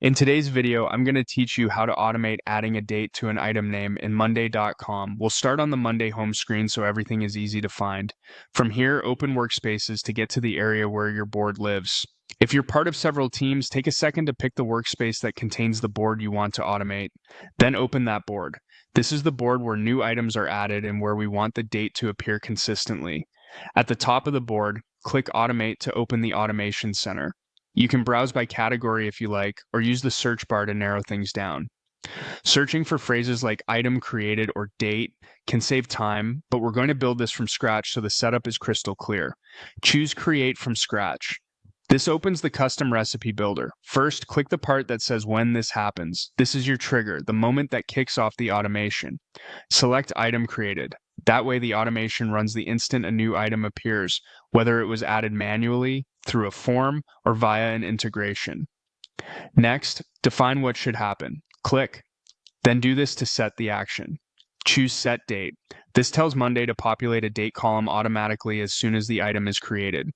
In today's video, I'm going to teach you how to automate adding a date to an item name in Monday.com. We'll start on the Monday home screen so everything is easy to find. From here, open Workspaces to get to the area where your board lives. If you're part of several teams, take a second to pick the workspace that contains the board you want to automate. Then open that board. This is the board where new items are added and where we want the date to appear consistently. At the top of the board, click Automate to open the Automation Center. You can browse by category if you like, or use the search bar to narrow things down. Searching for phrases like item created or date can save time, but we're going to build this from scratch so the setup is crystal clear. Choose Create from Scratch. This opens the custom recipe builder. First, click the part that says when this happens. This is your trigger, the moment that kicks off the automation. Select Item Created. That way the automation runs the instant a new item appears, whether it was added manually, through a form, or via an integration. Next, define what should happen. Click. Then do this to set the action. Choose Set Date. This tells Monday to populate a date column automatically as soon as the item is created.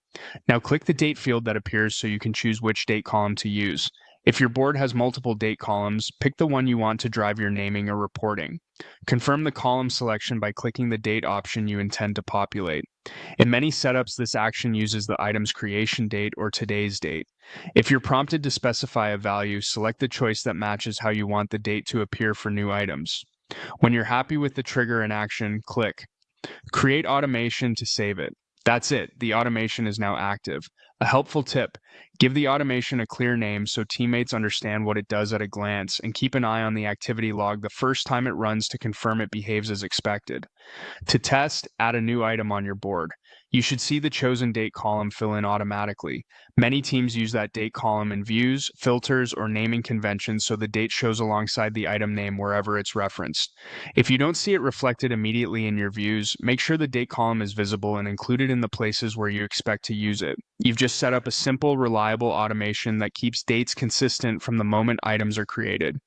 Now click the date field that appears so you can choose which date column to use. If your board has multiple date columns, pick the one you want to drive your naming or reporting. Confirm the column selection by clicking the date option you intend to populate. In many setups, this action uses the item's creation date or today's date. If you're prompted to specify a value, select the choice that matches how you want the date to appear for new items. When you're happy with the trigger in action, click Create Automation to save it. That's it, the automation is now active. A helpful tip, give the automation a clear name so teammates understand what it does at a glance, and keep an eye on the activity log the first time it runs to confirm it behaves as expected. To test, add a new item on your board. You should see the chosen date column fill in automatically. Many teams use that date column in views, filters, or naming conventions so the date shows alongside the item name wherever it's referenced. If you don't see it reflected immediately in your views, make sure the date column is visible and included in the places where you expect to use it. You've just set up a simple, reliable automation that keeps dates consistent from the moment items are created.